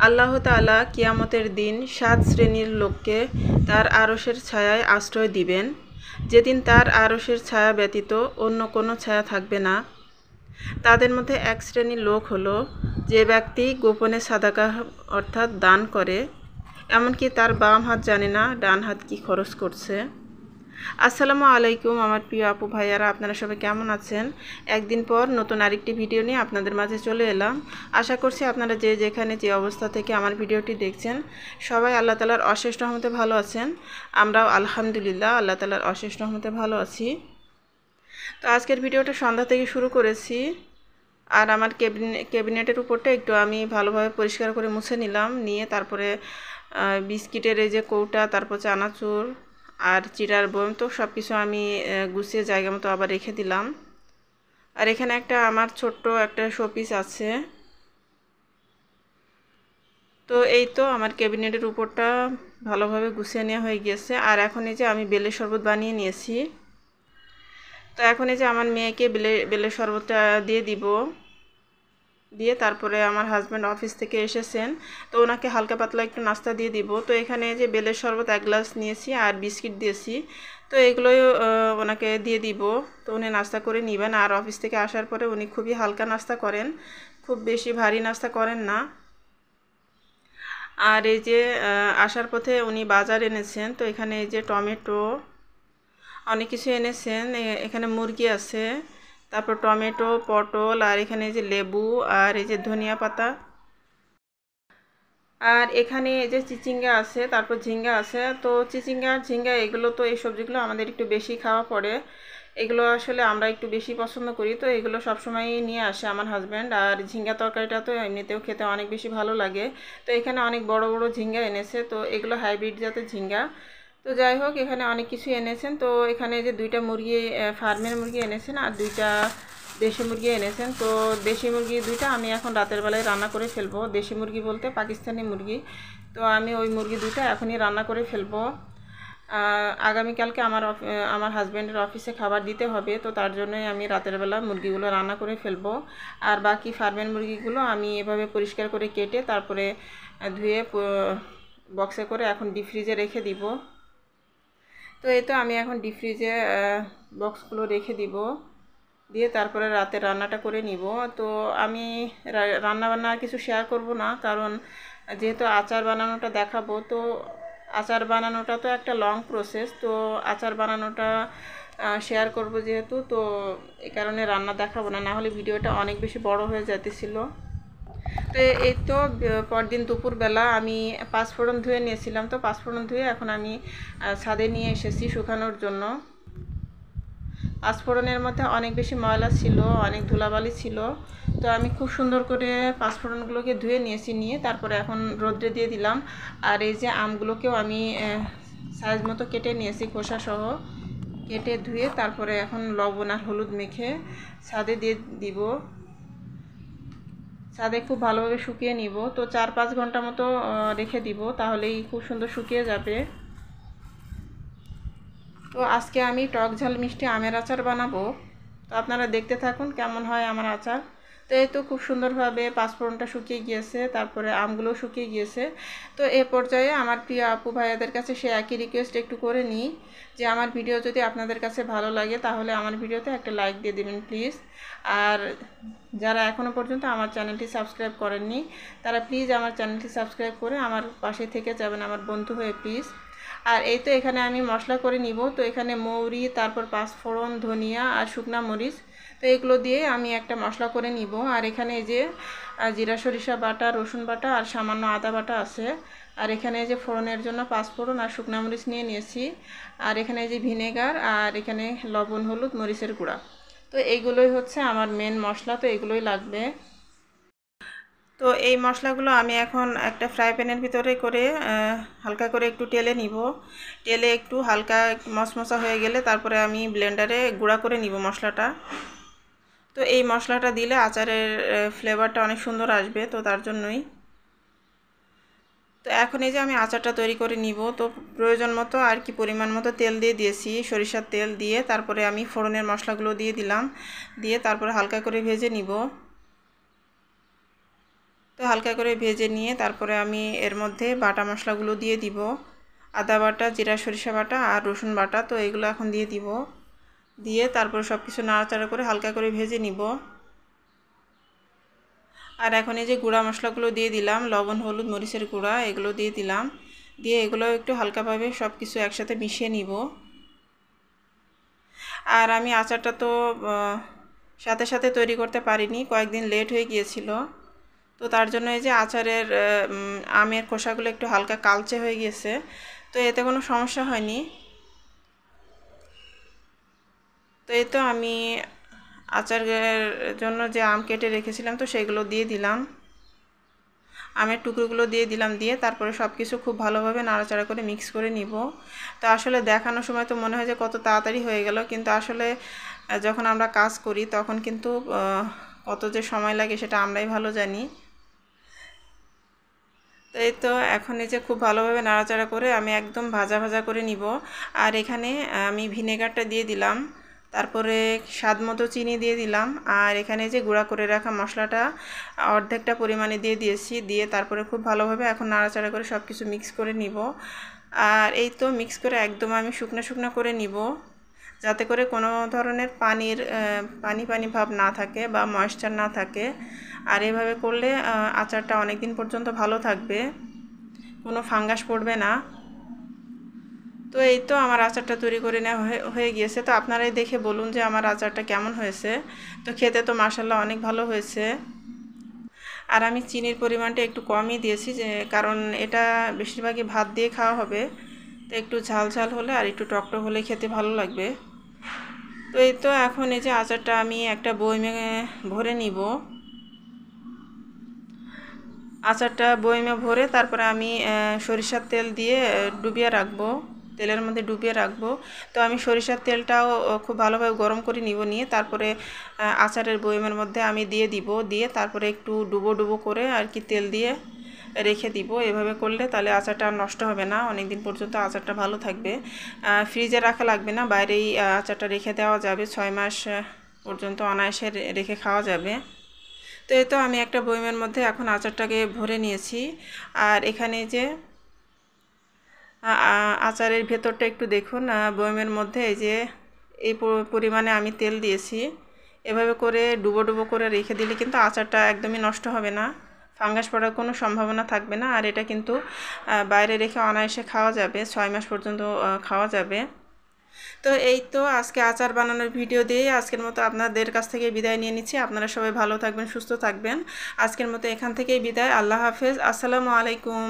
আল্লাহ তাআলা কিয়ামতের দিন ৭ শ্রেণীর লোককে তার আরশের ছায়ায় আশ্রয় দিবেন, যেদিন তার আরশের ছায়া ব্যতীত অন্য কোনো ছায়া থাকবে না। তাদের মধ্যে এক শ্রেণীর লোক হলো যে ব্যক্তি গোপনে সাদাকা অর্থাৎ দান করে, এমনকি তার বাম হাত জানে না ডান হাত কি খরচ করছে। আসসালামু আলাইকুম আমার প্রিয় আপু ভাইয়ারা, আপনারা সবাই কেমন আছেন? একদিন পর নতুন আরেকটি ভিডিও নিয়ে আপনাদের মাঝে চলে এলাম। আশা করছি আপনারা যে যেখানে যে অবস্থা থেকে আমার ভিডিওটি দেখছেন সবাই আল্লাহ তাআলার অশেষ রহমতে ভালো আছেন। আমরাও আলহামদুলিল্লাহ আল্লাহ তাআলার অশেষ রহমতে ভালো আছি। তো আজকের ভিডিওটা সন্ধ্যা থেকে শুরু করেছি, আর আমার ক্যাবিনেটের উপরটা একটু আমি ভালোভাবে পরিষ্কার করে মুছে নিলাম, নিয়ে তারপরে বিস্কিটের এই যে কৌটা, তারপর চানাচুর আর চিড়ার বয়ম, তো সব কিছু আমি গুছিয়ে জায়গা মতো আবার রেখে দিলাম। আর এখানে একটা আমার ছোট্ট একটা শোপিস আছে। তো এই তো আমার ক্যাবিনেটের উপরটা ভালোভাবে গুছিয়ে নেওয়া হয়ে গেছে। আর এখন এই যে আমি বেলের শরবত বানিয়ে নিয়েছি। তো এখন এই যে আমার মেয়েকে বেলের শরবতটা দিয়ে দিব, দিয়ে তারপরে আমার হাজব্যান্ড অফিস থেকে এসেছেন, তো ওনাকে হালকা পাতলা একটু নাস্তা দিয়ে দিব। তো এখানে যে বেলের শরবত 1 গ্লাস নিয়েছি আর বিস্কিট দিয়েছি, তো এগুলোই ওনাকে দিয়ে দিব। তো উনি নাস্তা করে নেবেন। আর অফিস থেকে আসার পরে উনি খুবই হালকা নাস্তা করেন, খুব বেশি ভারী নাস্তা করেন না। আর এই যে আসার পথে উনি বাজার এনেছেন, তো এখানে এই যে টমেটো অনেক কিছু এনেছেন। এখানে মুরগি আছে, তারপর টমেটো, পটল, আর এখানে এই যে লেবু, আর এই যে ধনিয়া পাতা, আর এখানে এই যে চিচিঙ্গা আছে, তারপর ঝিঙ্গা আছে। তো চিচিঙ্গা আর ঝিঙ্গা এগুলো, তো এই সবজিগুলো আমাদের একটু বেশি খাওয়া পড়ে, এগুলো আসলে আমরা একটু বেশি পছন্দ করি, তো এগুলো সবসময় নিয়ে আসে আমার হাজব্যান্ড। আর ঝিঙ্গা তরকারিটা তো এমনিতেও খেতে অনেক বেশি ভালো লাগে। তো এখানে অনেক বড় বড় ঝিঙ্গা এনেছে, তো এগুলো হাইব্রিড জাতের ঝিঙ্গা। তো যাই হোক, এখানে অনেক কিছু এনেছেন। তো এখানে যে 2টা মুরগি ফার্মের মুরগি এনেছেন, আর 2টা দেশি মুরগি এনেছেন। তো দেশি মুরগি 2টা আমি এখন রাতের বেলায় রান্না করে ফেলবো। দেশি মুরগি বলতে পাকিস্তানি মুরগি। তো আমি ওই মুরগি 2টা এখনই রান্না করে ফেলবো। আগামীকালকে আমার হাজব্যান্ডের অফিসে খাবার দিতে হবে, তো তার জন্যই আমি রাতের বেলা মুরগিগুলো রান্না করে ফেলবো। আর বাকি ফার্মের মুরগিগুলো আমি এভাবে পরিষ্কার করে কেটে তারপরে ধুয়ে বক্সে করে এখন ডিপ ফ্রিজে রেখে দিব। তো এই তো আমি এখন ডিপ ফ্রিজে বক্সগুলো রেখে দিব, দিয়ে তারপরে রাতে রান্নাটা করে নিব। তো আমি রান্না বান্না কিছু শেয়ার করব না, কারণ যেহেতু আচার বানানোটা দেখাবো, তো আচার বানানোটা তো একটা লং প্রসেস, তো আচার বানানোটা শেয়ার করব যেহেতু, তো এই কারণে রান্না দেখাবো না, নাহলে ভিডিওটা অনেক বেশি বড় হয়ে যেতেছিল। তো এই তো পরদিন দুপুরবেলা আমি পাঁচফোড়ন ধুয়ে নিয়েছিলাম, তো পাঁচফোড়ন ধুয়ে এখন আমি ছাদে নিয়ে এসেছি শুকানোর জন্য। পাঁচফোড়নের মধ্যে অনেক বেশি ময়লা ছিল, অনেক ধুলাবালি ছিল, তো আমি খুব সুন্দর করে পাঁচফোড়নগুলোকে ধুয়ে নিয়েছি, নিয়ে তারপরে এখন রোদ্রে দিয়ে দিলাম। আর এই যে আমগুলোকেও আমি সাইজ মতো কেটে নিয়েছি, খোসা সহ কেটে ধুয়ে তারপরে এখন লবণ আর হলুদ মেখে ছাদে দিয়ে দিব। ছাদে খুব ভালোভাবে শুকিয়ে নিব। তো 4-5 ঘন্টা মতো রেখে দিব, তাহলেই খুব সুন্দর শুকিয়ে যাবে। তো আজকে আমি টক ঝাল মিষ্টি আমের আচার বানাবো, তো আপনারা দেখতে থাকুন কেমন হয় আমার আচার। তো এই তো খুব সুন্দরভাবে পাঁচফোড়নটা শুকিয়ে গিয়েছে, তারপরে আমগুলো শুকিয়ে গিয়েছে। তো এ পর্যায়ে আমার প্রিয় আপু ভাইয়াদের কাছে সে একই রিকোয়েস্ট একটু করে নিই, যে আমার ভিডিও যদি আপনাদের কাছে ভালো লাগে তাহলে আমার ভিডিওতে একটা লাইক দিয়ে দেবেন প্লিজ। আর যারা এখনও পর্যন্ত আমার চ্যানেলটি সাবস্ক্রাইব করেননি, তারা প্লিজ আমার চ্যানেলটি সাবস্ক্রাইব করে আমার পাশে থেকে যাবেন, আমার বন্ধু হয়ে প্লিজ। আর এই তো এখানে আমি মশলা করে নিব। তো এখানে মৌরি, তারপর পাঁচফোড়ন, ধনিয়া আর শুকনা মরিচ, তো এগুলো দিয়ে আমি একটা মশলা করে নিব। আর এখানে এই যে জিরা সরিষা বাটা, রসুন বাটা আর সামান্য আদা বাটা আছে। আর এখানে এই যে ফোড়নের জন্য পাঁচফোড়ন আর শুকনা মরিচ নিয়ে নিয়েছি। আর এখানে এই যে ভিনেগার, আর এখানে লবণ, হলুদ, মরিচের গুঁড়া। তো এইগুলোই হচ্ছে আমার মেন মশলা, তো এগুলোই লাগবে। তো এই মশলাগুলো আমি এখন একটা ফ্রাই প্যানের ভিতরে করে হালকা করে একটু টেলে নিব। টেলে একটু হালকা মশমশা হয়ে গেলে তারপরে আমি ব্লেন্ডারে গুঁড়া করে নিব মশলাটা। তো এই মশলাটা দিলে আচারের ফ্লেভারটা অনেক সুন্দর আসবে, তো তার জন্যই। তো এখন এই যে আমি আচারটা তৈরি করে নিব। তো প্রয়োজন মতো আর কি পরিমাণ মতো তেল দিয়ে দিয়েছি, সরিষার তেল দিয়ে তারপরে আমি ফোড়নের মশলাগুলো দিয়ে দিলাম, দিয়ে তারপরে হালকা করে ভেজে নিব। তো হালকা করে ভেজে নিয়ে তারপরে আমি এর মধ্যে বাটা মশলাগুলো দিয়ে দিব। আদা বাটা, জিরা সরিষা বাটা আর রসুন বাটা, তো এগুলো এখন দিয়ে দিব। দিয়ে তারপরে সব কিছু নাড়াচাড়া করে হালকা করে ভেজে নিব। আর এখন এই যে গুঁড়া মশলাগুলো দিয়ে দিলাম, লবণ, হলুদ, মরিচের গুঁড়া এগুলো দিয়ে দিলাম। দিয়ে এগুলো একটু হালকাভাবে সব কিছু একসাথে মিশিয়ে নিব। আর আমি আচারটা তো সাথে সাথে তৈরি করতে পারিনি, কয়েকদিন লেট হয়ে গিয়েছিল। তো তার জন্য এই যে আচারের আমের খোসাগুলো একটু হালকা কালচে হয়ে গিয়েছে, তো এতে কোনো সমস্যা হয়নি। তো এই তো আমি আচারের জন্য যে আম কেটে রেখেছিলাম তো সেগুলো দিয়ে দিলাম, আমের টুকরোগুলো দিয়ে দিলাম। দিয়ে তারপরে সব কিছু খুব ভালোভাবে নাড়াচাড়া করে মিক্স করে নিব। তো আসলে দেখানোর সময় তো মনে হয় যে কত তাড়াতাড়ি হয়ে গেল, কিন্তু আসলে যখন আমরা কাজ করি তখন কিন্তু কত যে সময় লাগে সেটা আমরাই ভালো জানি। তো এই তো এখন এই যে খুব ভালোভাবে নাড়াচাড়া করে আমি একদম ভাজা ভাজা করে নিব। আর এখানে আমি ভিনেগারটা দিয়ে দিলাম, তারপরে স্বাদ মতো চিনি দিয়ে দিলাম। আর এখানে যে গুঁড়া করে রাখা মশলাটা অর্ধেকটা পরিমাণে দিয়ে দিয়েছি। দিয়ে তারপরে খুব ভালোভাবে এখন নাড়াচাড়া করে সব কিছু মিক্স করে নিব। আর এই তো মিক্স করে একদম আমি শুকনো শুকনো করে নিব, যাতে করে কোনো ধরনের পানি পানি ভাব না থাকে বা ময়েশ্চার না থাকে। আর এভাবে করলে আচারটা অনেক দিন পর্যন্ত ভালো থাকবে, কোনো ফাঙ্গাস পড়বে না। তো এই তো আমার আচারটা তৈরি করে নেওয়া হয়ে গিয়েছে। তো আপনারাই দেখে বলুন যে আমার আচারটা কেমন হয়েছে। তো খেতে তো মাশাআল্লাহ অনেক ভালো হয়েছে। আর আমি চিনির পরিমাণটা একটু কমই দিয়েছি, যে কারণ এটা বেশিরভাগই ভাত দিয়ে খাওয়া হবে, তো একটু ঝাল ঝাল হলে আর একটু টকটক হলে খেতে ভালো লাগবে। তো এই তো এখন এই যে আচারটা আমি একটা বয়মে ভরে নিব। আচারটা বয়মে ভরে তারপরে আমি সরিষার তেল দিয়ে ডুবিয়ে রাখবো, তেলের মধ্যে ডুবিয়ে রাখবো। তো আমি সরিষার তেলটাও খুব ভালোভাবে গরম করে নিয়ে তারপরে আচারের বয়মের মধ্যে আমি দিয়ে দিব। দিয়ে তারপরে একটু ডুবো ডুবো করে আর কি তেল দিয়ে রেখে দিব। এভাবে করলে তাহলে আচারটা নষ্ট হবে না, অনেক দিন পর্যন্ত আচারটা ভালো থাকবে। ফ্রিজে রাখা লাগবে না, বাইরেই আচারটা রেখে দেওয়া যাবে, 6 মাস পর্যন্ত অনায়াসে রেখে খাওয়া যাবে। তো এই তো আমি একটা বয়মের মধ্যে এখন আচারটাকে ভরে নিয়েছি। আর এখানে যে আচারের ভেতরটা একটু দেখুন, বয়মের মধ্যে এই যে এই পরিমাণে আমি তেল দিয়েছি। এভাবে করে ডুবো ডুবো করে রেখে দিলে কিন্তু আচারটা একদমই নষ্ট হবে না, ফাঙ্গাস পড়ার কোনো সম্ভাবনা থাকবে না। আর এটা কিন্তু বাইরে রেখে অনায়াসে খাওয়া যাবে, 6 মাস পর্যন্ত খাওয়া যাবে। তো এই তো আজকে আচার বানানোর ভিডিও দিয়ে আজকের মতো আপনাদের কাছ থেকে বিদায় নিয়ে নিচ্ছি। আপনারা সবাই ভালো থাকবেন, সুস্থ থাকবেন। আজকের মতো এখান থেকেই বিদায়। আল্লাহ হাফেজ, আসসালামু আলাইকুম।